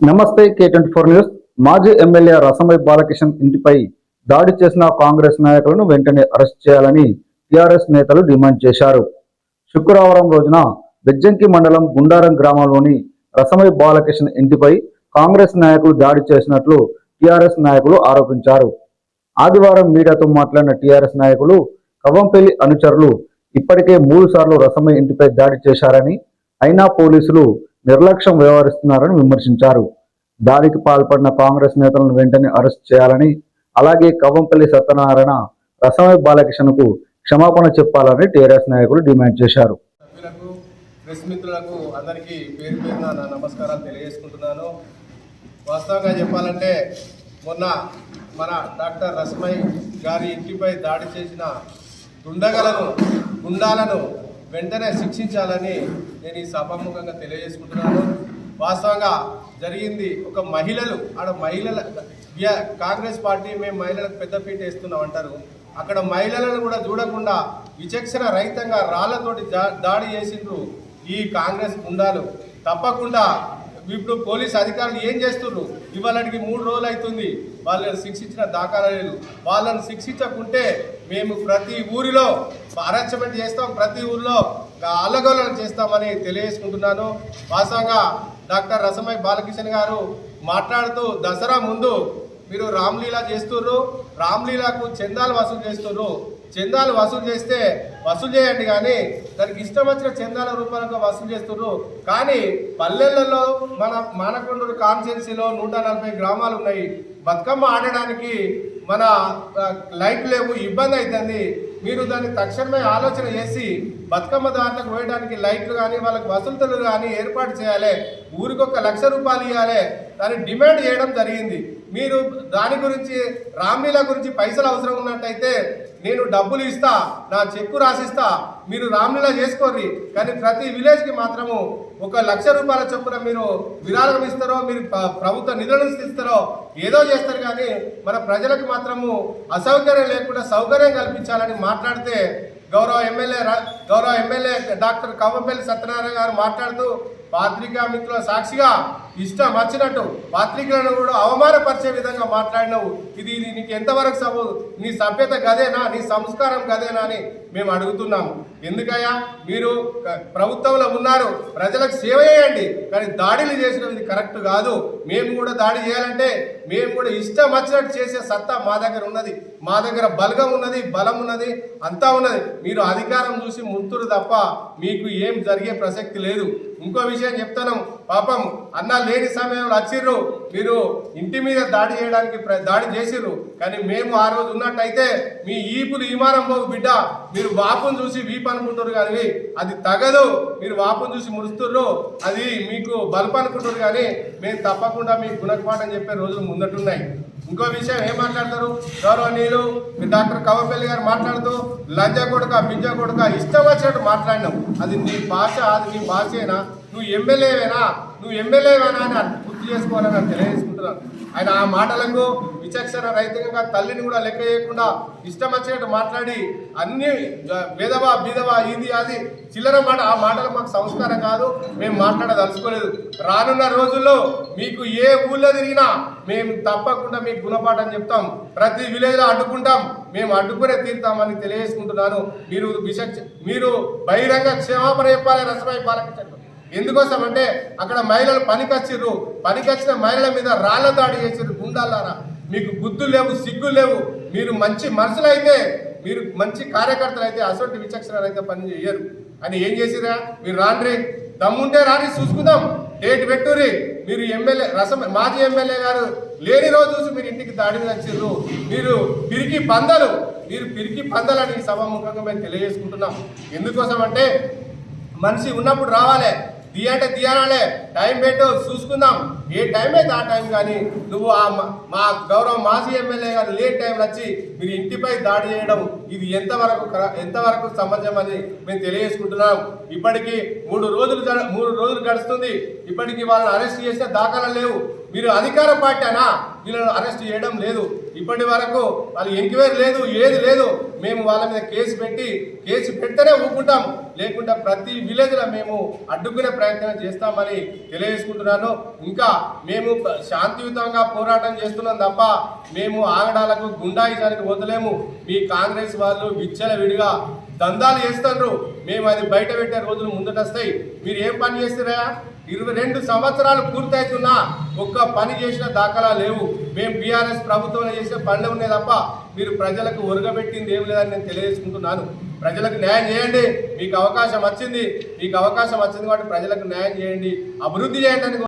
నమస్తే K24 news. మాజీ MLA Rasamayi Balakishan ఇంటిపై దాడి చేసిన కాంగ్రెస్ నాయకులను వెంటనే అరెస్ట్ చేయాలని టీఆర్ఎస్ నేతలు డిమాండ్ చేశారు. శుక్రవారం రోజున బెజ్జంకి మండలం గుండారం గ్రామంలోని రసమై బాలకిషన్ ఇంటిపై కాంగ్రెస్ నాయకులు దాడి చేసినట్లు టీఆర్ఎస్ నాయకులు ఆరోపించారు. ఆదివారం మీడియాతో మాట్లాడిన టీఆర్ఎస్ నాయకులు కవ్వంపల్లి అనుచరులు ఇప్పటికే 3 సార్లు రసమై ఇంటిపై దాడి చేశారని, అయినా పోలీసులు నిర్లక్ష్యం వ్యవహరిస్తున్నారని విమర్శించారు. దాడికి పాల్పడిన కాంగ్రెస్ నేతలను వెంటనే అరెస్ట్ చేయాలని, అలాగే కవ్వంపల్లి సత్యనారాయణ రసమై బాలకిషన్కు క్షమాపణ చెప్పాలని టీఆర్ఎస్ నాయకులు డిమాండ్ చేశారు. ప్రెస్ మిత్రులకు అందరికీ పేరు పేరున నా నమస్కారాలు తెలియజేసుకుంటున్నాను. వాస్తవంగా చెప్పాలంటే మొన్న మన డాక్టర్ రసమై గారి ఇంటిపై దాడి చేసిన గుండాలను వెంటనే శిక్షించాలని నేను ఈ సభాముఖంగా తెలియజేసుకుంటున్నాను. వాస్తవంగా జరిగింది ఒక మహిళల కాంగ్రెస్ పార్టీ మేము మహిళలకు పెద్దపీట వేస్తున్నాం అంటారు. అక్కడ మహిళలను కూడా చూడకుండా విచక్షణ రహితంగా రాళ్లతోటి దాడి చేసిండ్రు ఈ కాంగ్రెస్ గుండాలు. తప్పకుండా ఇప్పుడు పోలీస్ అధికారులు ఏం చేస్తున్నారు? ఇవాళకి 3 రోజులు అవుతుంది వాళ్ళని శిక్షించిన దాఖలా లేదు. వాళ్ళని శిక్షించకుంటే మేము ప్రతి ఊరిలో అరెస్ట్మెంట్ చేస్తాం, ప్రతి ఊరిలో అల్లగోళన చేస్తామని తెలియజేసుకుంటున్నాను. వాస్తవంగా డాక్టర్ రసమై బాలకిషన్ గారు మాట్లాడుతూ దసరా ముందు మీరు రామ్లీలా చేస్తుర్రు, రామ్లీలాకు చందాలు వసూలు చేస్తుర్రు, చందాలు వసూలు చేస్తే వసూలు చేయండి, కానీ దానికి ఇష్టం వచ్చిన చందాల రూపాయలుగా వసూలు చేస్తున్నారు. కానీ పల్లెలలో మన మానకొండూరు కాన్స్టిట్యున్సీలో 140 గ్రామాలు ఉన్నాయి. బతుకమ్మ ఆడడానికి మన లైట్ లేవు, ఇబ్బంది అవుతుంది. మీరు దాన్ని తక్షణమే ఆలోచన చేసి బతుకమ్మ దాంట్లోకి పోయడానికి లైట్లు కానీ వాళ్ళకి వసతులు కానీ ఏర్పాటు చేయాలి. ఊరికి 1 లక్ష రూపాయలు ఇవ్వాలి, దాన్ని డిమాండ్ చేయడం జరిగింది. మీరు దాని గురించి రామ్లీలా గురించి పైసలు అవసరం ఉన్నట్టయితే నేను డబ్బులు ఇస్తా, నా చెక్కు రాసిస్తా, మీరు రామ్లీలా చేసుకోర్రి. కానీ ప్రతి విలేజ్కి మాత్రము 1 లక్ష రూపాయల చొప్పున మీరు విరాళం ఇస్తారో, మీరు ప్రభుత్వ నిధులను ఇస్తారో ఏదో చేస్తారు, కానీ మన ప్రజలకు మాత్రము అసౌకర్యం లేకుండా సౌకర్యం కల్పించాలని మాట్లాడితే గౌరవ ఎమ్మెల్యే డాక్టర్ కవ్వంపల్లి సత్యనారాయణ గారు మాట్లాడుతూ పాత్రికా మిత్రుల సాక్షిగా ఇష్టం వచ్చినట్టు పాత్రికలను కూడా అవమానపరిచే విధంగా మాట్లాడినావు. ఇది నీకు ఎంతవరకు నీ సభ్యత గదేనా, నీ సంస్కారం గదేనా అని మేము అడుగుతున్నాము. ఎందుకయ్యా మీరు ప్రభుత్వంలో ఉన్నారు, ప్రజలకు సేవ చేయండి, కానీ దాడులు చేసినది ఇది కరెక్ట్ కాదు. మేము కూడా దాడి చేయాలంటే మేము కూడా ఇష్టం వచ్చినట్టు చేసే సత్తా మా దగ్గర ఉన్నది, మా దగ్గర బలగం ఉన్నది, బలం ఉన్నది, అంతా ఉన్నది. మీరు అధికారం చూసి ముత్తురు తప్ప మీకు ఏం జరిగే ప్రసక్తి లేదు. ఇంకో విషయం చెప్తాను, పాపం అన్న లేని సమయంలో వచ్చిర్రు, మీరు ఇంటి మీద దాడి చేయడానికి దాడి చేసిర్రు. కానీ మేము ఆ రోజు ఉన్నట్టయితే మీ ఈపులు ఈమానం పోగు బిడ్డ, మీరు వాపును చూసి వీపు అనుకుంటారు, కానీ అది తగదు. మీరు వాపును చూసి మురుస్తుర్రు, అది మీకు బల్పు అనుకుంటారు, కానీ మేము తప్పకుండా మీకు గుణపాఠం చెప్పే రోజులు ముందటున్నాయి. ఇంకో విషయం ఏం మాట్లాడతారు గౌరవనీయులు డాక్టర్ కవ్వంపల్లి గారు మాట్లాడుతూ లంజ కొడుక బింజ కొడుక ఇష్టం వచ్చినట్టు మాట్లాడినావు. అది నీ భాష, అది నీ భాషేనా? నువ్వు ఎమ్మెల్యేవేనా అని గుర్తు చేసుకోవాలని తెలియజేసుకుంటున్నాను. ఆయన ఆ మాటలకు విచక్షణ రహితంగా తల్లిని కూడా లెక్క చేయకుండా ఇష్టం వచ్చినట్టు మాట్లాడి అన్ని బీదవా ఇది అది చిల్లర మాట, ఆ మాటలు మాకు సంస్కారం కాదు, మేము మాట్లాడదలుచుకోలేదు. రానున్న రోజుల్లో మీకు ఏ ఊళ్ళో తిరిగినా మేము తప్పకుండా మీకు గుణపాఠం చెప్తాం, ప్రతి విలేజ్లో అడ్డుకుంటాం, మేము అడ్డుకునే తీరుతామని తెలియజేసుకుంటున్నాను. మీరు బహిరంగ క్షమాపణ చెప్పాలి రసమై బాలకిషన్. ఎందుకోసం అంటే అక్కడ మహిళలు పనికొచ్చిన మహిళల మీద రాళ్ల దాడి చేసిర్రు గుండాలారా. మీకు బుద్ధులు లేవు, సిగ్గులు లేవు. మీరు మంచి మనుషులు అయితే, మీరు మంచి కార్యకర్తలు అయితే అసొంటి విచక్షణ అయితే పని చేయరు. అని ఏం చేసిరా? మీరు రాండ్రి, దమ్ముంటే రాని చూసుకుందాం, డేట్ పెట్టుర్రి. మీరు మాజీ ఎమ్మెల్యే గారు లేని రోజు చూసి మీరు ఇంటికి దాడి వచ్చిర్రు. మీరు పిరికి పందలని సభాముఖంగా మేము తెలియజేసుకుంటున్నాం. ఎందుకోసం అంటే మనిషి ఉన్నప్పుడు రావాలి, అంటే దియానాలే, టైం పెట్టు చూసుకుందాం, ఏ టైం అయితే ఆ టైం. కానీ నువ్వు మా గౌరవ మాజీ ఎమ్మెల్యే గారు లేట్ టైంలో వచ్చి మీరు ఇంటిపై దాడి చేయడం ఇది ఎంతవరకు సమంజసం అని మేము తెలియజేసుకుంటున్నాం. ఇప్పటికీ 3 రోజులు గడుస్తుంది, ఇప్పటికీ వాళ్ళని అరెస్ట్ చేసే దాఖలా లేవు. మీరు అధికార పార్టీ అనా? వీళ్ళను అరెస్ట్ చేయడం లేదు. ఇప్పటి వరకు వాళ్ళు ఎంక్వైరీ లేదు, ఏది లేదు. మేము వాళ్ళ మీద కేసు పెడితేనే ఊపుకుంటాం, లేకుంటే ప్రతి విలేజ్లో మేము అడ్డుకునే ప్రయత్నం చేస్తామని తెలియజేసుకుంటున్నాను. ఇంకా మేము శాంతియుతంగా పోరాటం చేస్తున్నాం తప్ప మేము ఆగడాలకు గుండాయిజానికి వదలేము. మీ కాంగ్రెస్ వాళ్ళు విచ్చలవిడిగా దందాలు చేస్తున్నారు. మేము అది బయట పెట్టే రోజులు ముందటొస్తాయి. మీరు ఏం పని చేస్తారా? 22 సంవత్సరాలు పూర్తవుతున్నా ఒక్క పని చేసిన దాఖలా లేవు. మేము బీఆర్ఎస్ ప్రభుత్వంలో చేసే పనులు ఉన్నాయి తప్ప మీరు ప్రజలకు ఒరగబెట్టింది ఏం లేదని నేను తెలియజేసుకుంటున్నాను. ప్రజలకు న్యాయం చేయండి. మీకు అవకాశం వచ్చింది కాబట్టి ప్రజలకు న్యాయం చేయండి, అభివృద్ధి చేయండి.